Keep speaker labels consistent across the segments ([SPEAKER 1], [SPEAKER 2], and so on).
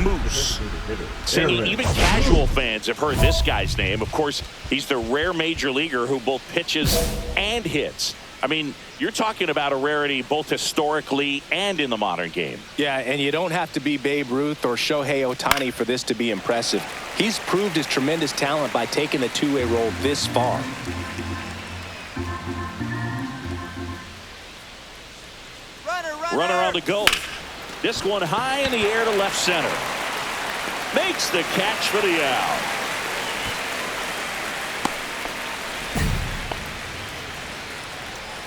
[SPEAKER 1] Moose. And even casual fans have heard this guy's name. Of course, he's the rare major leaguer who both pitches and hits. I mean, you're talking about a rarity both historically and in the modern game.
[SPEAKER 2] Yeah, and you don't have to be Babe Ruth or Shohei Ohtani for this to be impressive. He's proved his tremendous talent by taking the two-way role this far.
[SPEAKER 1] Runner on the go. This one high in the air to left center. Makes the catch for the out.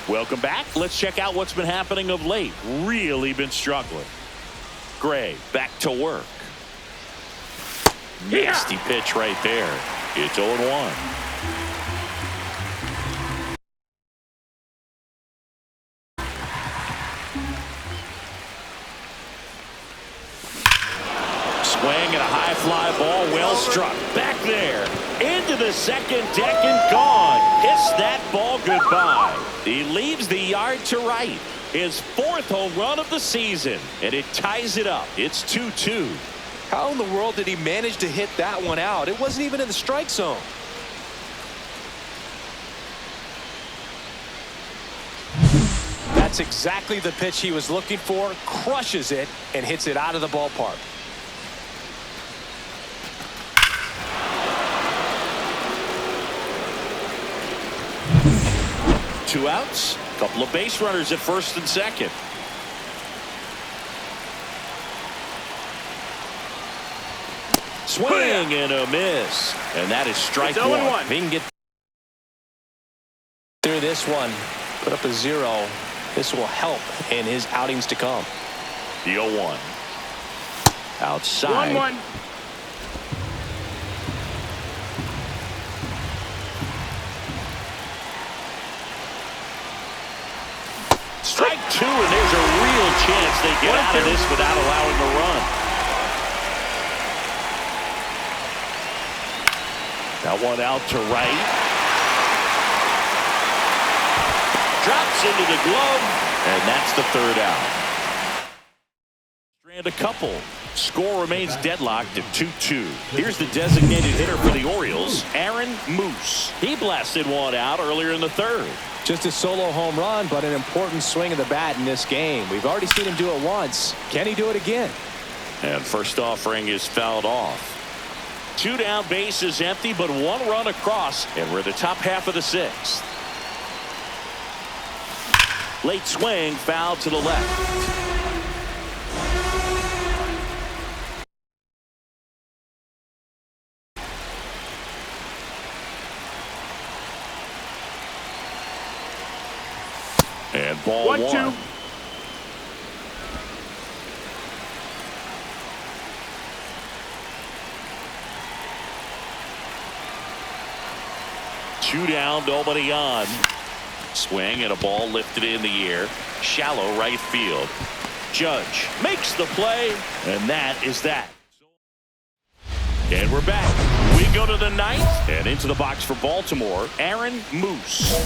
[SPEAKER 1] Welcome back. Let's check out what's been happening of late. Really been struggling. Gray back to work. Nasty pitch right there. It's 0-1. Swing and a high fly ball, well struck. Back there, into the second deck and gone. Kiss that ball goodbye. He leaves the yard to right. His fourth home run of the season, and it ties it up. It's 2-2.
[SPEAKER 2] How in the world did he manage to hit that one out? It wasn't even in the strike zone. That's exactly the pitch he was looking for. Crushes it and hits it out of the ballpark.
[SPEAKER 1] Two outs, couple of base runners at first and second. Swing and a miss, and that is strike one.
[SPEAKER 2] If he can get through this one, put up a 0, this will help in his outings to come.
[SPEAKER 1] The 0-1. Outside.
[SPEAKER 3] 1-1.
[SPEAKER 1] Strike two, and there's a real chance they get out of this without allowing a run. That one out to right. Drops into the glove, and that's the third out. Strand a couple. Score remains deadlocked at 2-2. Here's the designated hitter for the Orioles, Aaron Moose. He blasted one out earlier in the third.
[SPEAKER 2] Just a solo home run, but an important swing of the bat in this game. We've already seen him do it once. Can he do it again?
[SPEAKER 1] And first offering is fouled off. 2 down, base is empty, but 1 run across, and we're in the top half of the 6th. Late swing, foul to the left. And ball 1. 2 down, nobody on. Swing and a ball lifted in the air. Shallow right field. Judge makes the play, and that is that. And we're back. We go to the 9th, and into the box for Baltimore, Aaron Moose.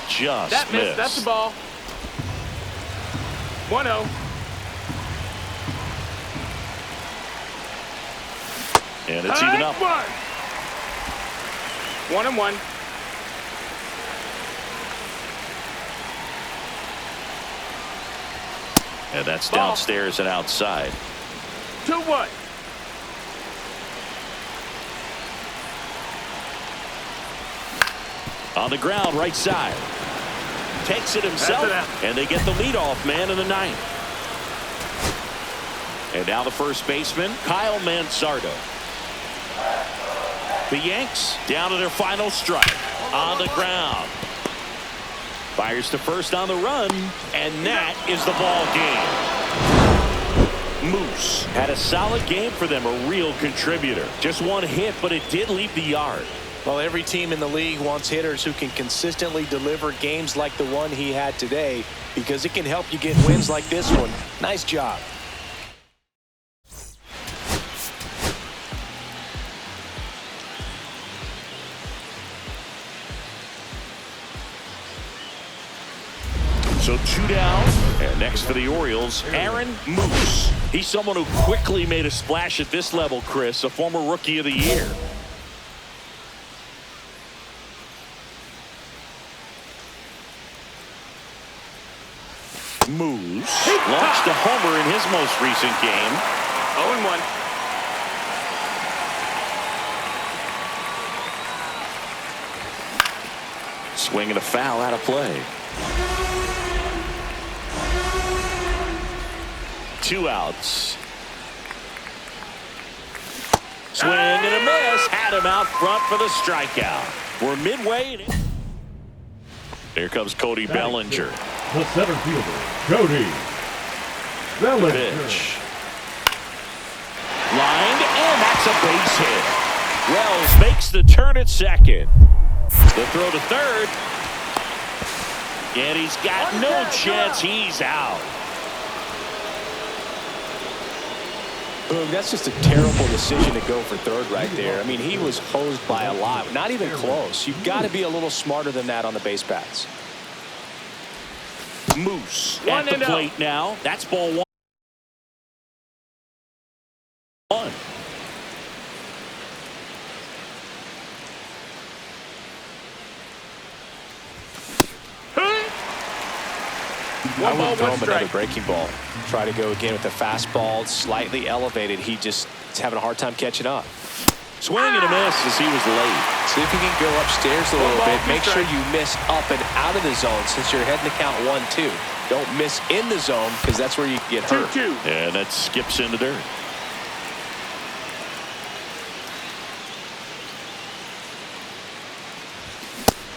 [SPEAKER 1] Just
[SPEAKER 3] that missed. That's the ball. 1-0.
[SPEAKER 1] And it's even up.
[SPEAKER 3] 1-1.
[SPEAKER 1] And that's downstairs and outside.
[SPEAKER 3] 2-1.
[SPEAKER 1] On the ground, right side. Takes it himself, and they get the leadoff man in the 9th. And now the first baseman, Kyle Mansardo. The Yanks down to their final strike. On the ground. Fires to first on the run, and that is the ball game. Moose had a solid game for them, a real contributor. Just one hit, but it did leave the yard.
[SPEAKER 2] Well, every team in the league wants hitters who can consistently deliver games like the one he had today, because it can help you get wins like this one. Nice job.
[SPEAKER 1] So 2 down, and next for the Orioles, Aaron Moose. He's someone who quickly made a splash at this level, Chris, a former Rookie of the Year. Moose launched a homer in his most recent game.
[SPEAKER 3] 0-1.
[SPEAKER 1] Swing and a foul out of play. 2 outs. Swing and a miss. Had him out front for the strikeout. We're midway. Here comes Cody Bellinger.
[SPEAKER 4] The center fielder, Cody Bellinger.
[SPEAKER 1] Pitch. Lined, and that's a base hit. Wells makes the turn at second. The throw to third. And he's got no chance. He's out.
[SPEAKER 2] Boom, that's just a terrible decision to go for third right there. I mean, he was hosed by a lot. Not even close. You've got to be a little smarter than that on the base paths.
[SPEAKER 1] Moose at the plate now. That's ball 1.
[SPEAKER 2] I would throw him another breaking ball. Try to go again with the fastball, slightly elevated. He just is having a hard time catching up.
[SPEAKER 1] Swing and a miss as he was late.
[SPEAKER 2] See if you can go upstairs a little bit. Make sure you miss up and out of the zone since you're heading to count 1-2. Don't miss in the zone because that's where you get hurt.
[SPEAKER 3] 2-2.
[SPEAKER 1] And that skips into dirt.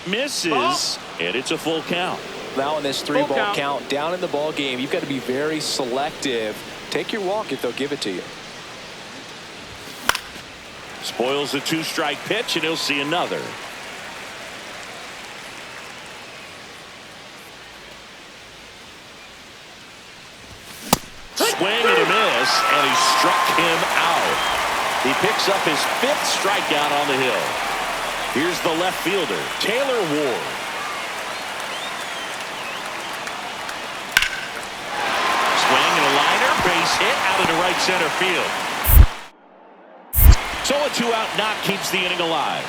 [SPEAKER 1] Misses, and it's a full count.
[SPEAKER 2] Now in this 3-ball count, down in the ball game, you've got to be very selective. Take your walk if they'll give it to you.
[SPEAKER 1] Spoils the 2-strike pitch, and he'll see another. Swing and a miss, and he struck him out. He picks up his 5th strikeout on the hill. Here's the left fielder, Taylor Ward. Swing and a liner, base hit out into right center field. So a 2-out knock keeps the inning alive.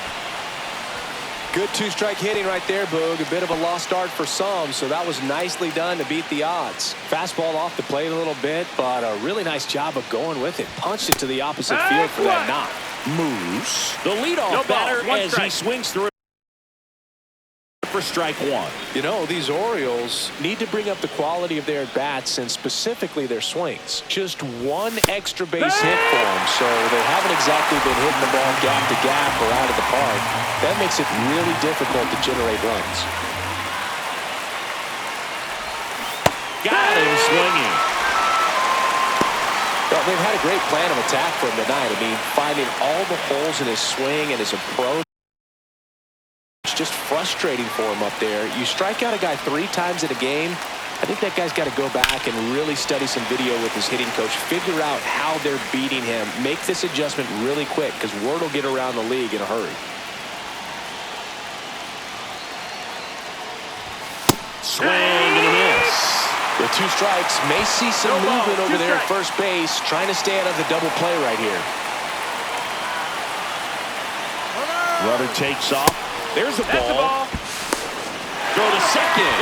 [SPEAKER 2] Good 2-strike hitting right there, Boog. A bit of a lost start for some, so that was nicely done to beat the odds. Fastball off the plate a little bit, but a really nice job of going with it. Punched it to the opposite field for that knock.
[SPEAKER 1] Moose, the leadoff batter, as he swings through for strike 1.
[SPEAKER 2] You know, these Orioles need to bring up the quality of their at-bats and specifically their swings. Just one extra base hit for them, so they haven't exactly been hitting the ball gap to gap or out of the park. That makes it really difficult to generate runs.
[SPEAKER 1] Got him swinging.
[SPEAKER 2] Well, they've had a great plan of attack for him tonight. I mean, finding all the holes in his swing and his approach. It's just frustrating for him up there. You strike out a guy 3 times in a game, I think that guy's got to go back and really study some video with his hitting coach, figure out how they're beating him, make this adjustment really quick because word will get around the league in a hurry.
[SPEAKER 1] Swing and a miss.
[SPEAKER 2] With 2 strikes, may see some movement over there at first base, trying to stay out of the double play right here.
[SPEAKER 1] Runner takes off. There's a ball. Throw to second.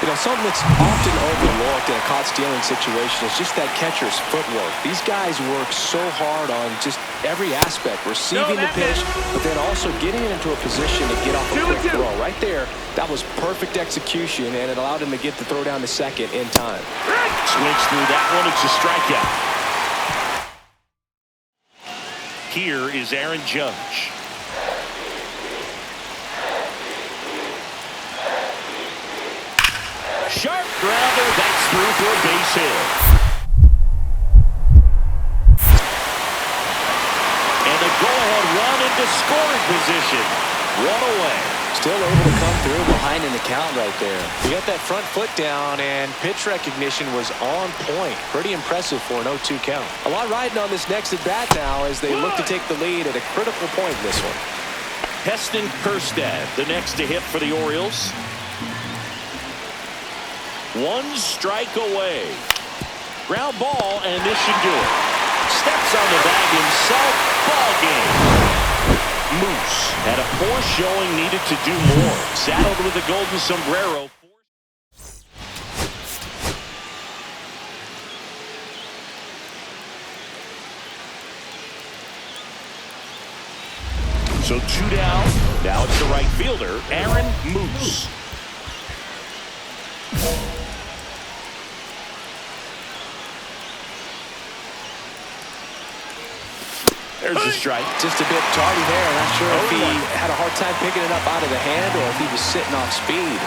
[SPEAKER 2] You know, something that's often overlooked in a caught stealing situation is just that catcher's footwork. These guys work so hard on just every aspect, receiving the pitch, but then also getting into a position to get off a quick throw. Right there, that was perfect execution, and it allowed him to get the throw down to second in time.
[SPEAKER 1] Swings through that one. It's a strikeout. Here is Aaron Judge. Sharp grounder, that's through for a base hit. And a go-ahead run into scoring position. 1 away.
[SPEAKER 2] Still able to come through behind in the count right there. He got that front foot down, and pitch recognition was on point. Pretty impressive for an 0-2 count. A lot riding on this next at-bat now as they look to take the lead at a critical point in this one.
[SPEAKER 1] Heston Kjerstad, the next to hit for the Orioles. One strike away. Ground ball, and this should do it. Steps on the bag himself. Ball game. Moose had a poor showing, needed to do more. Saddled with the golden sombrero. So 2 down. Now it's the right fielder, Aaron Moose. There's a strike.
[SPEAKER 2] Just a bit tardy there. Not sure if he had a hard time picking it up out of the hand or if he was sitting off speed.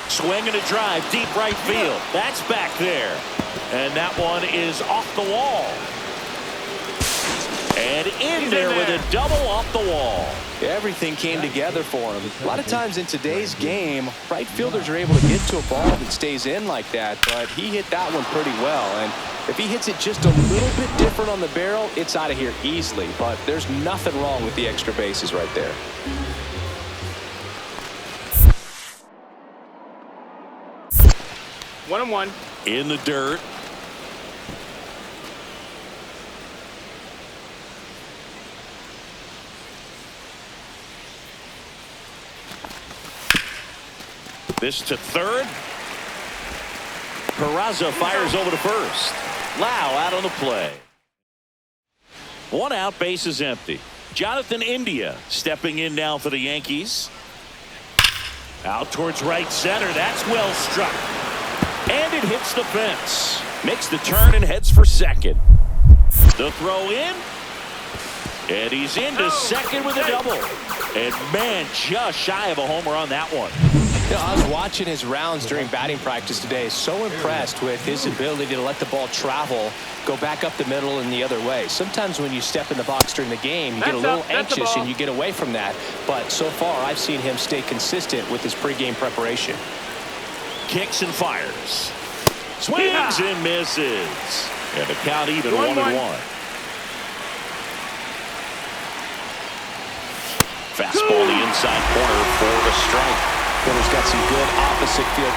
[SPEAKER 1] Swing and a drive, deep right field. That's back there. And that one is off the wall. And in there with a double off the wall.
[SPEAKER 2] Everything came together for him. A lot of times in today's game, right fielders are able to get to a ball that stays in like that, but he hit that one pretty well. And if he hits it just a little bit different on the barrel, it's out of here easily. But there's nothing wrong with the extra bases right there.
[SPEAKER 3] One and one.
[SPEAKER 1] In the dirt. This to third. Peraza fires over to first. Lau out on the play. One out, base is empty. Jonathan India stepping in now for the Yankees. Out towards right center. That's well struck. And it hits the fence. Makes the turn and heads for second. The throw in. And he's into second with a double. And man, just shy of a homer on that one.
[SPEAKER 2] You know, I was watching his rounds during batting practice today. So impressed with his ability to let the ball travel, go back up the middle and the other way. Sometimes when you step in the box during the game, you get a little anxious and you get away from that. But so far, I've seen him stay consistent with his pregame preparation.
[SPEAKER 1] Kicks and fires. Swings and misses. And the count even 1-1. Fastball the inside corner for the strike.
[SPEAKER 2] Hitter's got some good opposite field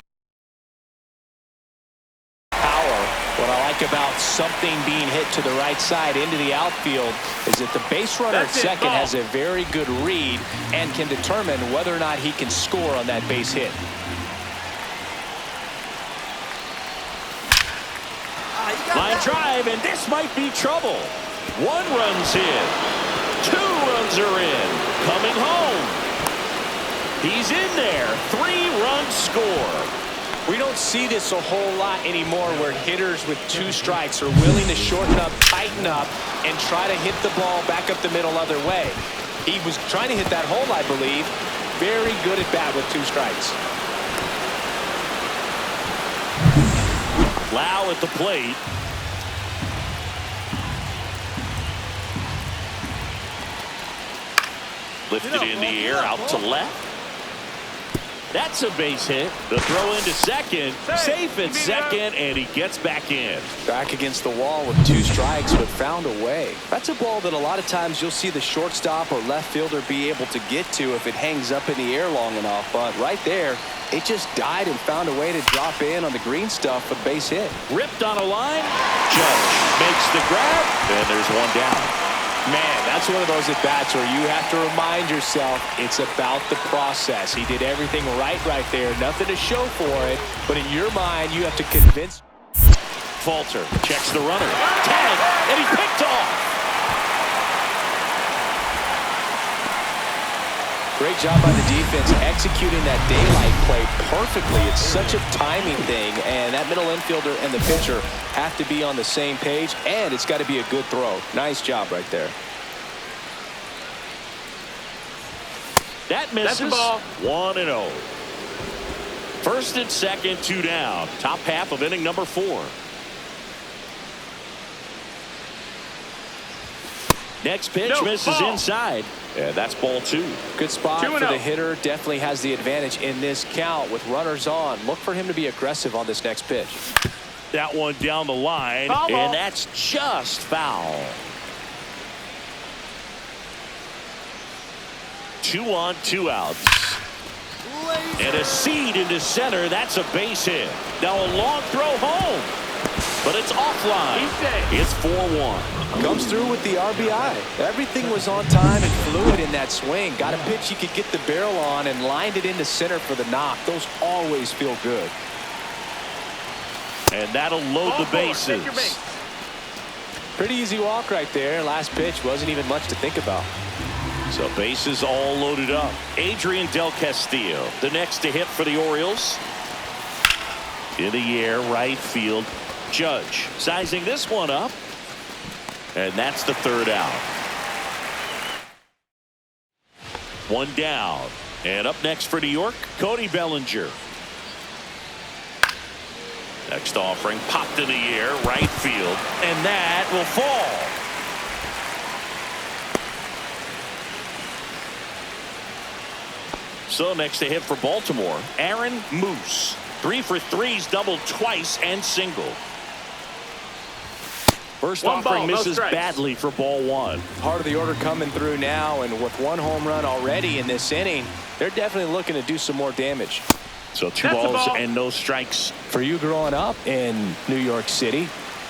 [SPEAKER 2] power. What I like about something being hit to the right side into the outfield is that the base runner at second has a very good read and can determine whether or not he can score on that base hit.
[SPEAKER 1] Line drive, and this might be trouble. 1 run's in. 2 runs are in. Coming home. He's in there. 3-run score.
[SPEAKER 2] We don't see this a whole lot anymore where hitters with 2 strikes are willing to shorten up, tighten up, and try to hit the ball back up the middle other way. He was trying to hit that hole, I believe. Very good at bat with 2 strikes.
[SPEAKER 1] Lau at the plate. Lifted in the air, out to left. That's a base hit. The throw into second. Safe at second, and he gets back in.
[SPEAKER 2] Back against the wall with 2 strikes, but found a way. That's a ball that a lot of times you'll see the shortstop or left fielder be able to get to if it hangs up in the air long enough. But right there, it just died and found a way to drop in on the green stuff for the base hit.
[SPEAKER 1] Ripped on a line. Judge makes the grab, and there's 1 down.
[SPEAKER 2] Man, that's one of those at-bats where you have to remind yourself it's about the process. He did everything right there. Nothing to show for it, but in your mind, you have to convince.
[SPEAKER 1] Falter checks the runner. Tag, and he picked off.
[SPEAKER 2] Great job by the defense executing that daylight play perfectly. It's such a timing thing, and that middle infielder and the pitcher have to be on the same page, and it's got to be a good throw. Nice job right there.
[SPEAKER 1] That misses. 1-0. First and second, 2 down. Top half of inning number 4. Next pitch misses inside. Yeah, that's ball 2.
[SPEAKER 2] Good spot for the hitter. Definitely has the advantage in this count with runners on. Look for him to be aggressive on this next pitch.
[SPEAKER 1] That one down the line, and that's just foul. 2 on, 2 outs. And a seed into center. That's a base hit. Now a long throw home. But it's offline. It's 4-1.
[SPEAKER 2] Comes through with the RBI. Everything was on time and fluid in that swing. Got a pitch he could get the barrel on and lined it into center for the knock. Those always feel good.
[SPEAKER 1] And that'll load the bases.
[SPEAKER 2] Pretty easy walk right there. Last pitch wasn't even much to think about.
[SPEAKER 1] So bases all loaded up. Adrian Del Castillo, the next to hit for the Orioles. In the air, right field. Judge sizing this one up. And that's the third out. One down. And up next for New York, Cody Bellinger. Next offering popped in the air, right field. And that will fall. So next to hit for Baltimore, Aaron Moose. 3 for 3s, doubled twice and single. First offering misses badly for ball 1.
[SPEAKER 2] Part of the order coming through now, and with 1 home run already in this inning, they're definitely looking to do some more damage.
[SPEAKER 1] So 2 balls and no strikes.
[SPEAKER 2] For you growing up in New York City,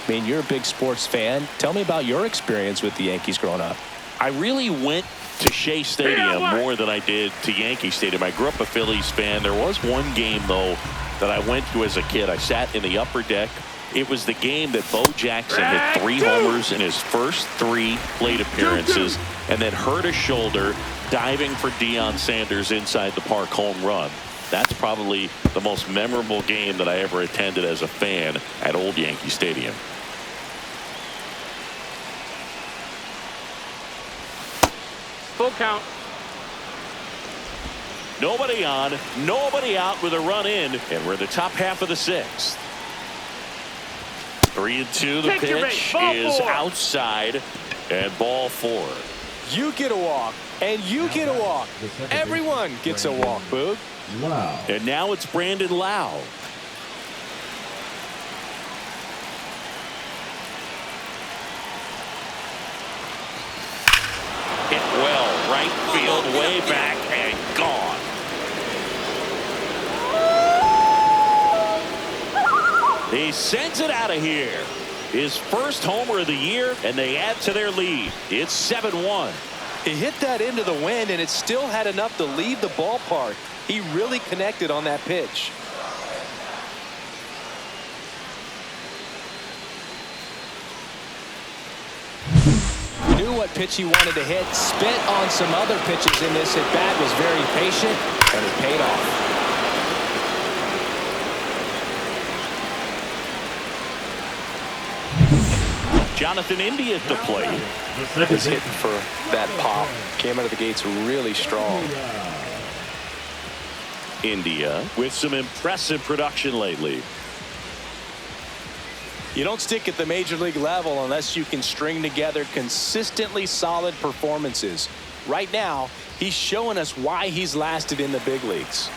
[SPEAKER 2] I mean, you're a big sports fan. Tell me about your experience with the Yankees growing up.
[SPEAKER 1] I really went to Shea Stadium more than I did to Yankee Stadium. I grew up a Phillies fan. There was one game, though, that I went to as a kid. I sat in the upper deck. It was the game that Bo Jackson hit 3 homers in his first 3 plate appearances and then hurt a shoulder diving for Deion Sanders inside the park home run. That's probably the most memorable game that I ever attended as a fan at Old Yankee Stadium.
[SPEAKER 3] Full count.
[SPEAKER 1] Nobody on, nobody out with a run in, and we're in the top half of the 6th. 3-2. The pitch is outside, and ball 4.
[SPEAKER 2] You get a walk, and you get a walk. Everyone gets a walk, Boog.
[SPEAKER 4] Wow.
[SPEAKER 1] And now it's Brandon Lau. Hit well, right field, way back, and gone. He sends it out of here. His first homer of the year, and they add to their lead. It's 7-1.
[SPEAKER 2] He hit that into the wind, and it still had enough to leave the ballpark. He really connected on that pitch. Knew what pitch he wanted to hit, spit on some other pitches in this at-bat, was very patient, and it paid off.
[SPEAKER 1] Jonathan India at the plate.
[SPEAKER 2] Was hitting for that pop. Came out of the gates really strong.
[SPEAKER 1] India with some impressive production lately.
[SPEAKER 2] You don't stick at the major league level unless you can string together consistently solid performances. Right now, he's showing us why he's lasted in the big leagues.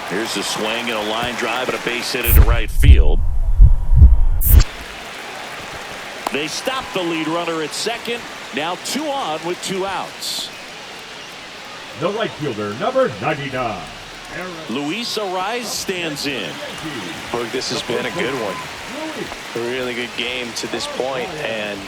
[SPEAKER 1] Here's the swing and a line drive and a base hit into right field. They stop the lead runner at second. Now 2 on with 2 outs.
[SPEAKER 4] The right fielder, number 99.
[SPEAKER 1] Luis Ariz stands in.
[SPEAKER 2] Look, this has been a good one. A really good game to this point, and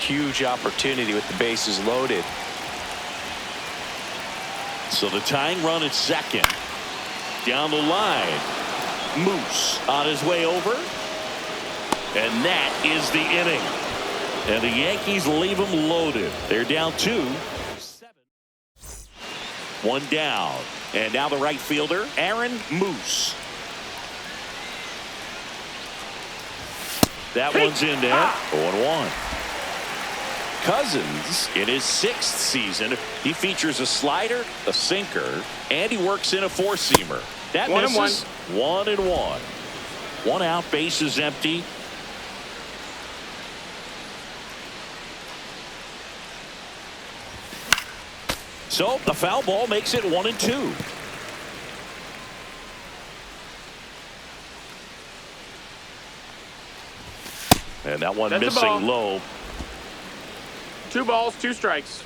[SPEAKER 2] huge opportunity with the bases loaded.
[SPEAKER 1] So the tying run at second. Down the line. Moose on his way over. And that is the inning. And the Yankees leave them loaded. They're down 2-7. One down. And now the right fielder, Aaron Moose. That one's in there. 0-1. Cousins, in his 6th season, he features a slider, a sinker, and he works in a 4-seamer. That misses. 1-1. One out, bases empty. So the foul ball makes it 1-2. And that one
[SPEAKER 3] That's
[SPEAKER 1] missing low.
[SPEAKER 3] 2 balls, 2 strikes.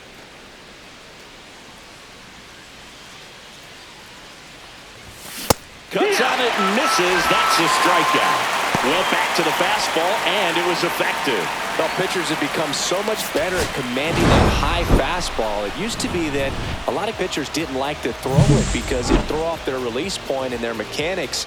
[SPEAKER 1] Cuts on it and misses. That's a strikeout. Went back to the fastball, and it was effective.
[SPEAKER 2] Well, pitchers have become so much better at commanding that high fastball. It used to be that a lot of pitchers didn't like to throw it because it'd throw off their release point and their mechanics.